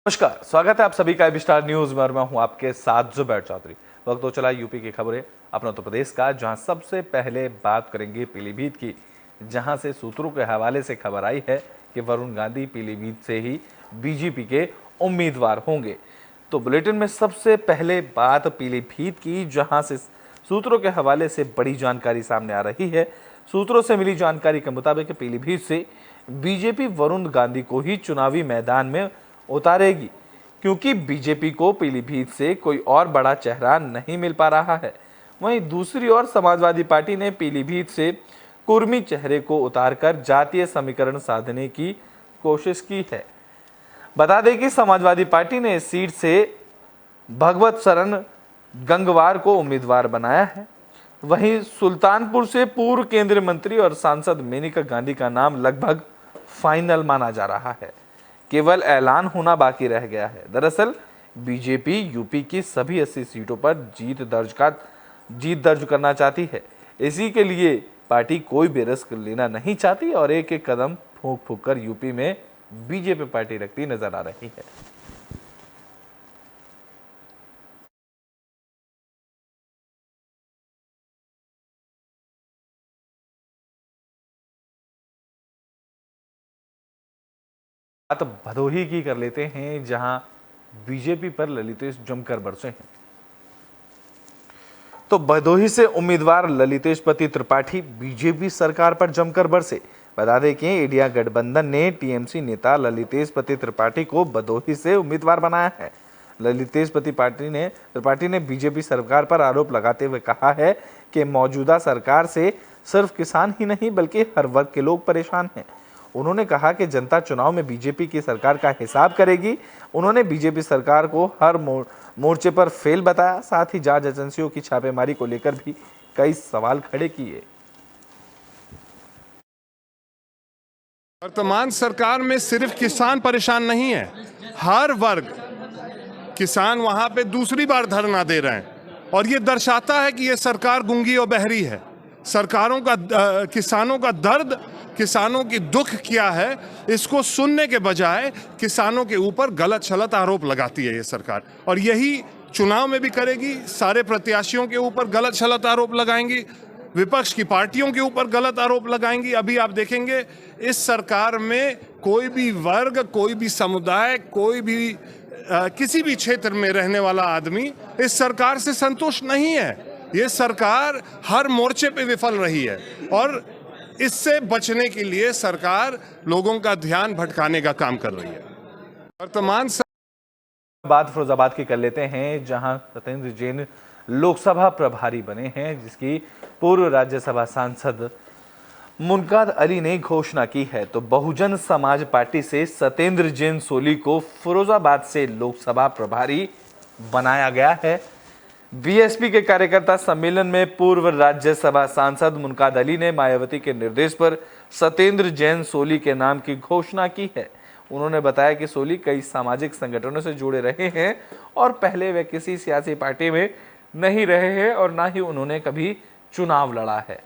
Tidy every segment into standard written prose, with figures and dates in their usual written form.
नमस्कार, स्वागत है आप सभी का स्टार न्यूज में और मैं हूं आपके साथ जुबैर चौधरी। वक्त तो चला यूपी की खबरें अपना उत्तर प्रदेश का, जहां सबसे पहले बात करेंगे पीलीभीत की, जहां से सूत्रों के हवाले से खबर आई है कि वरुण गांधी पीलीभीत से ही बीजेपी के उम्मीदवार होंगे। तो बुलेटिन में सबसे पहले बात पीलीभीत की, जहां से सूत्रों के हवाले से बड़ी जानकारी सामने आ रही है। सूत्रों से मिली जानकारी के मुताबिक पीलीभीत से बीजेपी वरुण गांधी को ही चुनावी मैदान में उतारेगी, क्योंकि बीजेपी को पीलीभीत से कोई और बड़ा चेहरा नहीं मिल पा रहा है। वहीं दूसरी ओर समाजवादी पार्टी ने पीलीभीत से कुर्मी चेहरे को उतारकर जातीय समीकरण साधने की कोशिश की है। बता दें कि समाजवादी पार्टी ने इस सीट से भगवत शरण गंगवार को उम्मीदवार बनाया है। वहीं सुल्तानपुर से पूर्व केंद्रीय मंत्री और सांसद मेनका गांधी का नाम लगभग फाइनल माना जा रहा है, केवल ऐलान होना बाकी रह गया है। दरअसल बीजेपी यूपी की सभी 80 सीटों पर जीत दर्ज करना चाहती है। इसी के लिए पार्टी कोई भी रिस्क लेना नहीं चाहती और एक एक कदम फूंक फूंक कर यूपी में बीजेपी पार्टी रखती नजर आ रही है। बात भदोही की कर लेते हैं, जहां बीजेपी पर ललितेश जमकर बरसे हैं। तो भदोही से उम्मीदवार ललितेश पति त्रिपाठी बीजेपी सरकार पर जमकर बरसे। बता दें कि इंडिया गठबंधन ने टीएमसी नेता ललितेश पति त्रिपाठी को भदोही से उम्मीदवार बनाया है। ललितेश पति त्रिपाठी ने बीजेपी सरकार पर आरोप लगाते हुए कहा है कि मौजूदा सरकार से सिर्फ किसान ही नहीं बल्कि हर वर्ग के लोग परेशान हैं। उन्होंने कहा कि जनता चुनाव में बीजेपी की सरकार का हिसाब करेगी। उन्होंने बीजेपी सरकार को हर मोर्चे पर फेल बताया। साथ ही जांच एजेंसियों की छापेमारी को लेकर भी कई सवाल खड़े किए। वर्तमान सरकार में सिर्फ किसान परेशान नहीं है, हर वर्ग। किसान वहां पे दूसरी बार धरना दे रहे हैं और ये दर्शाता है कि ये सरकार गूंगी और बहरी है। किसानों का दर्द, किसानों की दुख क्या है, इसको सुनने के बजाय किसानों के ऊपर गलत सलत आरोप लगाती है ये सरकार, और यही चुनाव में भी करेगी। सारे प्रत्याशियों के ऊपर गलत सलत आरोप लगाएंगी, विपक्ष की पार्टियों के ऊपर गलत आरोप लगाएंगी। अभी आप देखेंगे इस सरकार में कोई भी वर्ग, कोई भी समुदाय, कोई भी किसी भी क्षेत्र में रहने वाला आदमी इस सरकार से संतुष्ट नहीं है। ये सरकार हर मोर्चे पे विफल रही है और इससे बचने के लिए सरकार लोगों का ध्यान भटकाने का काम कर रही है। वर्तमान बात फिरोजाबाद की कर लेते हैं, जहां सत्येंद्र जैन लोकसभा प्रभारी बने हैं, जिसकी पूर्व राज्यसभा सांसद मुनकाद अली ने घोषणा की है। तो बहुजन समाज पार्टी से सत्येंद्र जैन सोली को फिरोजाबाद से लोकसभा प्रभारी बनाया गया है। बीएसपी के कार्यकर्ता सम्मेलन में पूर्व राज्यसभा सांसद मुनकाद अली ने मायावती के निर्देश पर सत्येंद्र जैन सोली के नाम की घोषणा की है। उन्होंने बताया कि सोली कई सामाजिक संगठनों से जुड़े रहे हैं और पहले वे किसी सियासी पार्टी में नहीं रहे हैं और ना ही उन्होंने कभी चुनाव लड़ा है।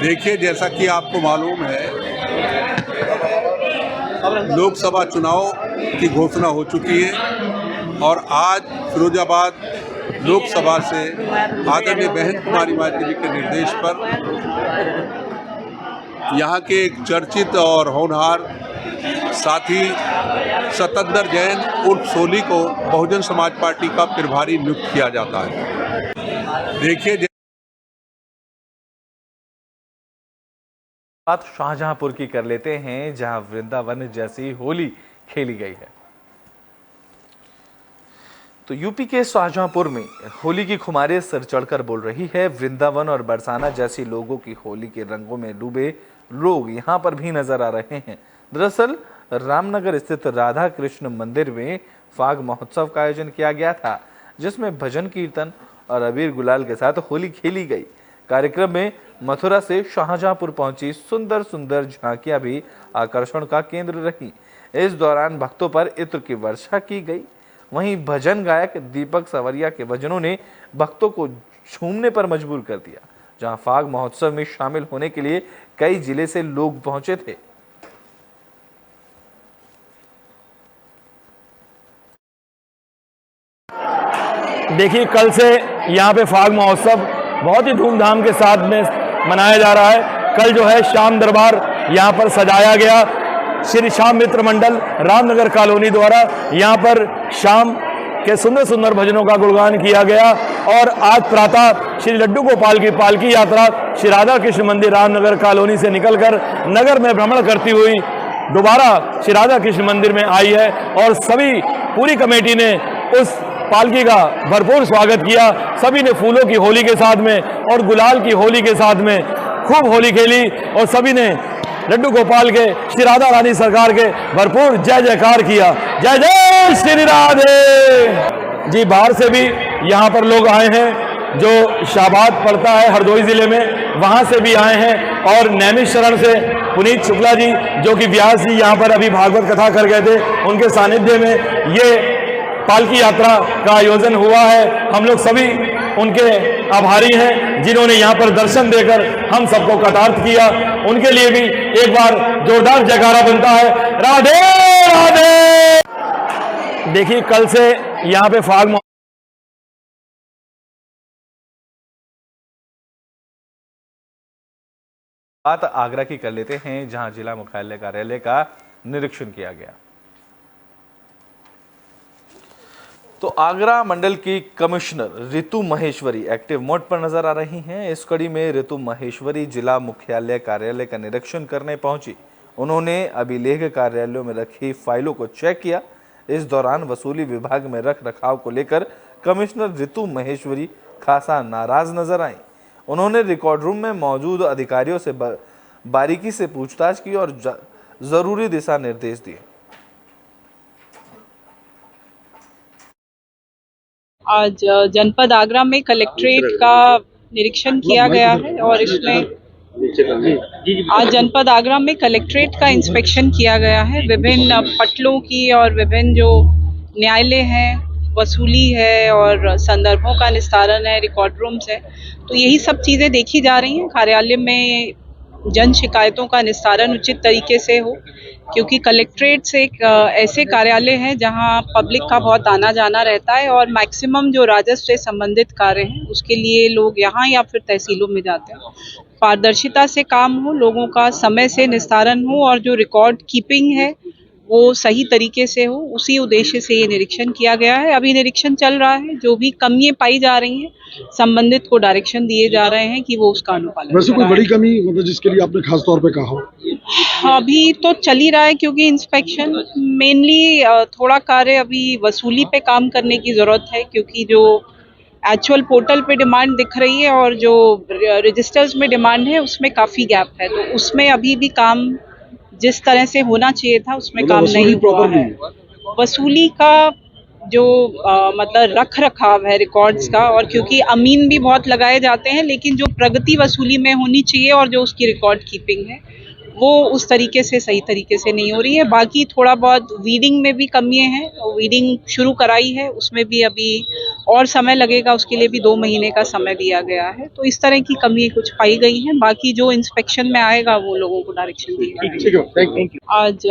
देखिए, जैसा कि आपको मालूम है, लोकसभा चुनाव की घोषणा हो चुकी है और आज फिरोजाबाद लोकसभा से आदरणीय बहन कुमारी मायावती के निर्देश पर यहाँ के एक चर्चित और होनहार साथी सत्येंद्र जैन उर्फ सोली को बहुजन समाज पार्टी का प्रभारी नियुक्त किया जाता है। देखिए, बात शाहजहांपुर की कर लेते हैं, जहां वृंदावन जैसी होली खेली गई है। तो यूपी के शाहजहांपुर में होली की खुमारी सिर चढ़कर बोल रही है। वृंदावन और बरसाना जैसी लोगों की होली के रंगों में डूबे लोग यहां पर भी नजर आ रहे हैं। दरअसल रामनगर स्थित राधा कृष्ण मंदिर में फाग महोत्सव का आयोजन किया गया था, जिसमें भजन कीर्तन और अबीर गुलाल के साथ होली खेली गई। कार्यक्रम में मथुरा से शाहजहांपुर पहुंची सुंदर सुंदर झांकियां भी आकर्षण का केंद्र रही। इस दौरान भक्तों पर इत्र की वर्षा की गई। वहीं भजन गायक दीपक सवरिया के भजनों ने भक्तों को झूमने पर मजबूर कर दिया। जहां फाग महोत्सव में शामिल होने के लिए कई जिले से लोग पहुंचे थे। देखिए, कल से यहाँ पे फाग महोत्सव बहुत ही धूमधाम के साथ में मनाया जा रहा है। कल जो है श्याम दरबार यहाँ पर सजाया गया। श्री श्याम मित्र मंडल रामनगर कॉलोनी द्वारा यहाँ पर शाम के सुंदर सुंदर भजनों का गुणगान किया गया और आज प्रातः श्री लड्डू गोपाल की पालकी यात्रा श्री राधा कृष्ण मंदिर रामनगर कॉलोनी से निकलकर नगर में भ्रमण करती हुई दोबारा श्री राधा कृष्ण मंदिर में आई है और सभी पूरी कमेटी ने उस पालकी का भरपूर स्वागत किया। सभी ने फूलों की होली के साथ में और गुलाल की होली के साथ में खूब होली खेली और सभी ने लड्डू गोपाल के श्री राधा रानी सरकार के भरपूर जय जयकार किया। जय जय श्री राधे। जी, बाहर से भी यहाँ पर लोग आए हैं। जो शाहबाद पड़ता है हरदोई जिले में, वहाँ से भी आए हैं और नैमिषारण्य से पुनीत शुक्ला जी जो कि व्यास जी यहाँ पर अभी भागवत कथा कर गए थे, उनके सानिध्य में ये पालकी यात्रा का आयोजन हुआ है। हम लोग सभी उनके आभारी हैं जिन्होंने यहाँ पर दर्शन देकर हम सबको कृतार्थ किया। उनके लिए भी एक बार जोरदार जयकारा बनता है। राधे राधे। देखिए, कल से यहाँ पे फाग बात आगरा की कर लेते हैं, जहां जिला मुख्यालय कार्यालय का निरीक्षण किया गया। तो आगरा मंडल की कमिश्नर ऋतु महेश्वरी एक्टिव मोड पर नजर आ रही हैं। इस कड़ी में ऋतु महेश्वरी जिला मुख्यालय कार्यालय का निरीक्षण करने पहुंची। उन्होंने अभिलेख कार्यालयों में रखी फाइलों को चेक किया। इस दौरान वसूली विभाग में रख रखाव को लेकर कमिश्नर ऋतु महेश्वरी खासा नाराज नजर आई। उन्होंने रिकॉर्ड रूम में मौजूद अधिकारियों से बारीकी से पूछताछ की और जरूरी दिशा निर्देश दिए। आज जनपद आगरा में कलेक्ट्रेट का निरीक्षण किया गया है और इसमें आज जनपद आगरा में कलेक्ट्रेट का इंस्पेक्शन किया गया है। विभिन्न पटलों की और विभिन्न जो न्यायालय हैं, वसूली है और संदर्भों का निस्तारण है, रिकॉर्ड रूम्स है, तो यही सब चीज़ें देखी जा रही हैं। कार्यालय में जन शिकायतों का निस्तारण उचित तरीके से हो, क्योंकि कलेक्ट्रेट से एक ऐसे कार्यालय है जहां पब्लिक का बहुत आना जाना रहता है और मैक्सिमम जो राजस्व से संबंधित कार्य हैं उसके लिए लोग यहां या फिर तहसीलों में जाते हैं। पारदर्शिता से काम हो, लोगों का समय से निस्तारण हो और जो रिकॉर्ड कीपिंग है वो सही तरीके से हो, उसी उद्देश्य से ये निरीक्षण किया गया है। अभी निरीक्षण चल रहा है। जो भी कमियां पाई जा रही हैं, संबंधित को डायरेक्शन दिए जा रहे हैं कि वो उसका अनुपालन। वैसे कोई बड़ी कमी मतलब जिसके लिए आपने खास तौर पे कहा हो? अभी तो चल ही रहा है, क्योंकि इंस्पेक्शन मेनली थोड़ा कार्य अभी वसूली पे काम करने की जरूरत है, क्योंकि जो एक्चुअल पोर्टल पे डिमांड दिख रही है और जो रजिस्टर्स में डिमांड है उसमें काफी गैप है, तो उसमें अभी भी काम जिस तरह से होना चाहिए था उसमें काम नहीं हुआ है। वसूली का जो मतलब रख रखाव है रिकॉर्ड्स का, और क्योंकि अमीन भी बहुत लगाए जाते हैं, लेकिन जो प्रगति वसूली में होनी चाहिए और जो उसकी रिकॉर्ड कीपिंग है वो उस तरीके से सही तरीके से नहीं हो रही है। बाकी थोड़ा बहुत वीडिंग में भी कमियां हैं, वीडिंग शुरू कराई है, उसमें भी अभी और समय लगेगा, उसके लिए भी 2 महीने का समय दिया गया है। तो इस तरह की कमियां कुछ पाई गई हैं। बाकी जो इंस्पेक्शन में आएगा वो लोगों को डायरेक्शन दिएगा। आज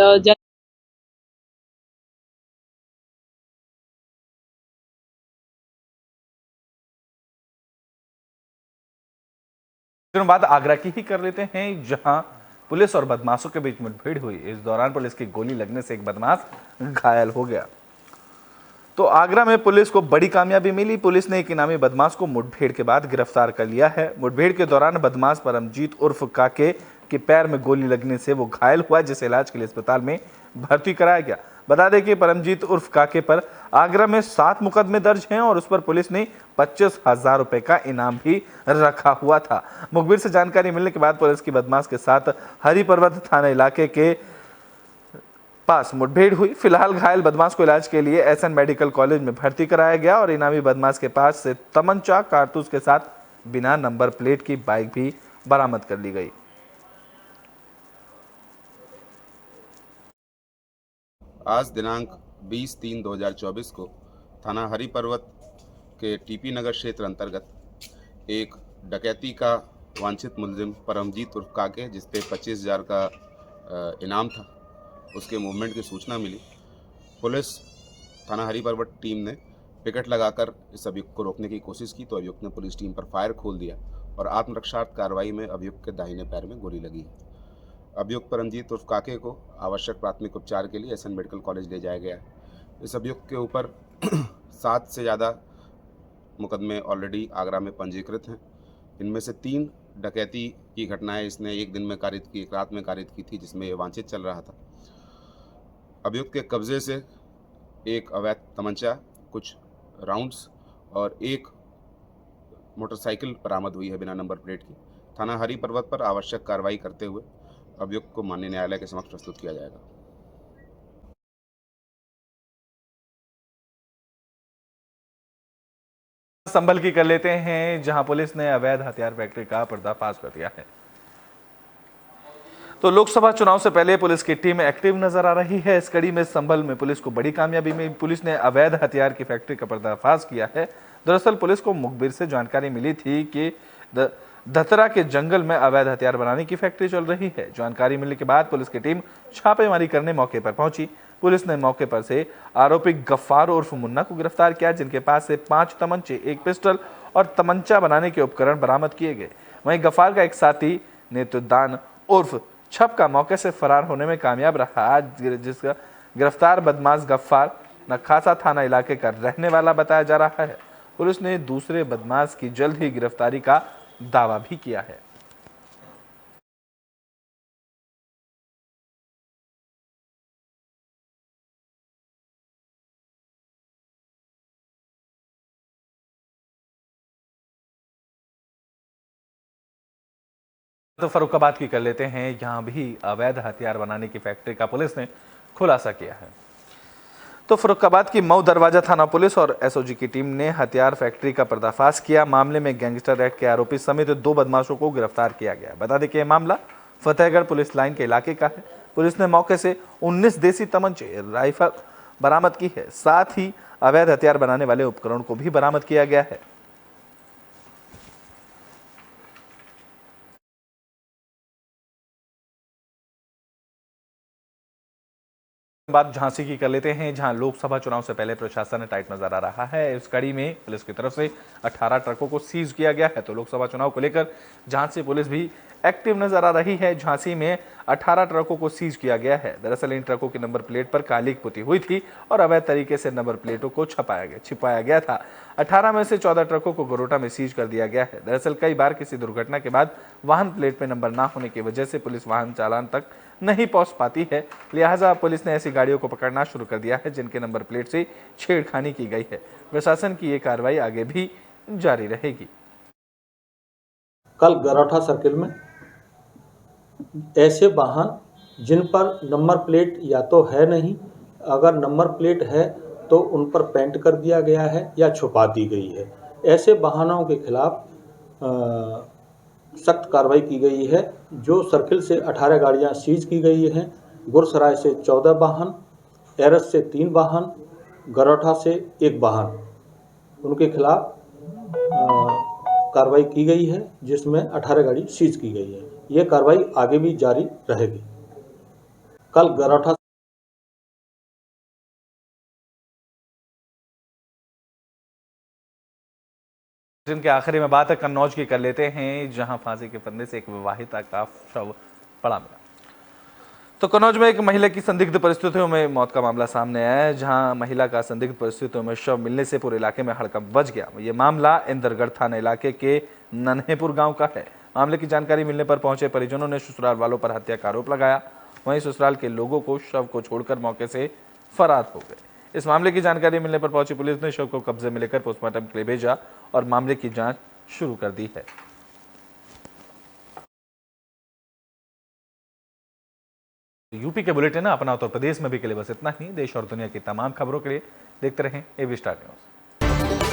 बात आगरा की ही कर लेते हैं, जहां पुलिस और बदमाशों के बीच मुठभेड़ हुई। इस दौरान पुलिस की गोली लगने से एक बदमाश घायल हो गया। तो आगरा में पुलिस को बड़ी कामयाबी मिली। पुलिस ने एक इनामी बदमाश को मुठभेड़ के बाद गिरफ्तार कर लिया है। मुठभेड़ के दौरान बदमाश परमजीत उर्फ काके के पैर में गोली लगने से वो घायल हुआ, जिसे इलाज के लिए अस्पताल में भर्ती कराया गया। बता दें कि परमजीत उर्फ काके पर आगरा में 7 मुकदमे दर्ज हैं और उस पर पुलिस ने 25,000 रुपए का इनाम भी रखा हुआ था। मुखबिर से जानकारी मिलने के बाद पुलिस की बदमाश के साथ हरि पर्वत थाना इलाके के पास मुठभेड़ हुई। फिलहाल घायल बदमाश को इलाज के लिए एसएन मेडिकल कॉलेज में भर्ती कराया गया और इनामी बदमाश के पास से तमंचा, कारतूस के साथ बिना नंबर प्लेट की बाइक भी बरामद कर ली गई। आज दिनांक 20/3/2024 को थाना हरि पर्वत के टीपी नगर क्षेत्र अंतर्गत एक डकैती का वांछित मुलजिम परमजीत उर्फ काके, जिस पे 25,000 का इनाम था, उसके मूवमेंट की सूचना मिली। पुलिस थाना हरी पर्वत टीम ने पिकेट लगाकर इस अभियुक्त को रोकने की कोशिश की तो अभियुक्त ने पुलिस टीम पर फायर खोल दिया और आत्मरक्षात्मक कार्रवाई में अभियुक्त के दाहिने पैर में गोली लगी। अभियुक्त परमजीत उर्फ काके को आवश्यक प्राथमिक उपचार के लिए एसएन मेडिकल कॉलेज ले जाया गया है। इस अभियुक्त के ऊपर 7 से ज़्यादा मुकदमे ऑलरेडी आगरा में पंजीकृत हैं। इनमें से 3 डकैती की घटनाएं इसने एक दिन में कारित की, एक रात में कारित की थी, जिसमें ये वांछित चल रहा था। अभियुक्त के कब्जे से एक अवैध तमंचा, कुछ राउंड्स और एक मोटरसाइकिल बरामद हुई है बिना नंबर प्लेट की। थाना हरी पर्वत पर आवश्यक कार्रवाई करते हुए अभियुक्त को माननीय न्यायालय के समक्ष प्रस्तुत किया जाएगा। संभल की कर लेते हैं, जहां पुलिस ने अवैध हथियार फैक्ट्री का पर्दाफाश कर दिया है। तो लोकसभा चुनाव से पहले पुलिस की टीम एक्टिव नजर आ रही है। इस कड़ी में संभल में पुलिस को बड़ी कामयाबी मिली। पुलिस ने अवैध हथियार की फैक्ट्री का पर्दाफाश किया है। दरअसल पुलिस को मुखबिर से जानकारी मिली थी कि धतरा के जंगल में अवैध हथियार बनाने की फैक्ट्री चल रही है। जानकारी मिलने के बाद पुलिस की टीम छापेमारी करने मौके पर पहुंची। पुलिस ने मौके पर से आरोपी गफ्फार उर्फ मुन्ना को गिरफ्तार किया, जिनके पास से 5 तमंचे, 1 पिस्टल और तमंचा बनाने के उपकरण बरामद किए गए। वहीं गफ्फार का एक साथी नेतुदान उर्फ छप का मौके से फरार होने में कामयाब रहा। जिसका गिरफ्तार बदमाश गफ्फार नखासा थाना इलाके का रहने वाला बताया जा रहा है। पुलिस ने दूसरे बदमाश की जल्द ही गिरफ्तारी का दावा भी किया है। तो फरुखाबाद की कर लेते हैं। यहां भी अवैध हथियार बनाने की फैक्ट्री का पुलिस ने खुलासा किया है। तो फरुखाबाद की मऊ दरवाजा थाना पुलिस और एसओजी की टीम ने हथियार फैक्ट्री का पर्दाफाश किया। मामले में गैंगस्टर एक्ट के आरोपी समेत 2 बदमाशों को गिरफ्तार किया गया। बता दें कि यह मामला फतेहगढ़ पुलिस लाइन के इलाके का है। पुलिस ने मौके से 19 देसी तमंचे, राइफल बरामद की है। साथ ही अवैध हथियार बनाने वाले उपकरण को भी बरामद किया गया है। बात झांसी की कर लेते हैं, जहां लोकसभा चुनाव से पहले प्रशासन ने टाइट नजर आ रहा है। इस कड़ी में पुलिस की तरफ से 18 ट्रकों को सीज किया गया है। तो लोकसभा चुनाव को लेकर झांसी पुलिस भी एक्टिव नजर आ रही है। झांसी में 18 ट्रकों को सीज किया गया है। दरअसल इन ट्रकों की नंबर प्लेट पर कालिक पुती हुई थी और अवैध तरीके से नंबर प्लेटों को छिपाया गया था। 18 में से 14 ट्रकों को गरोटा में सीज कर दिया गया है। दरअसल कई बार किसी दुर्घटना के बाद वाहन प्लेट में नंबर ना होने की वजह से पुलिस वाहन चालान तक नहीं पहुंच पाती है। लिहाजा पुलिस ने ऐसी गाड़ियों को पकड़ना शुरू कर दिया है जिनके नंबर प्लेट से छेड़खानी की गई है। प्रशासन की ये कार्रवाई आगे भी जारी रहेगी। कल गरोठा सर्किल में ऐसे वाहन जिन पर नंबर प्लेट या तो है नहीं, अगर नंबर प्लेट है तो उन पर पेंट कर दिया गया है या छुपा दी गई है, ऐसे वाहनों के खिलाफ सख्त कार्रवाई की गई है। जो सर्किल से 18 गाड़ियां सीज की गई हैं, गुरसराय से 14 वाहन, एरस से 3 वाहन, गरोठा से 1 वाहन, उनके खिलाफ कार्रवाई की गई है, जिसमें 18 गाड़ी सीज की गई है। ये कार्रवाई आगे भी जारी रहेगी। कल गरोठा जिनके आखिरी में बात है कन्नौज की कर लेते हैं, जहां फांसी के फंदे से एक विवाहिता का शव पड़ा मिला। तो कन्नौज में एक महिला की संदिग्ध परिस्थितियों में मौत का मामला सामने आया है, जहां महिला का संदिग्ध परिस्थितियों में शव मिलने से पूरे इलाके में हड़कंप मच गया। ये मामला इंदरगढ़ थाना इलाके के नन्हेपुर गांव का है। मामले की जानकारी मिलने पर पहुंचे परिजनों ने ससुराल वालों पर हत्या का आरोप लगाया। वहीं ससुराल के लोगों को शव को छोड़कर मौके से फरार हो गए। इस मामले की जानकारी मिलने पर पहुंची पुलिस ने शव को कब्जे में लेकर पोस्टमार्टम के लिए भेजा और मामले की जांच शुरू कर दी है। यूपी के बुलेटिन अपना उत्तर प्रदेश में भी के लिए बस इतना ही। देश और दुनिया की तमाम खबरों के लिए देखते रहें एबी स्टार न्यूज।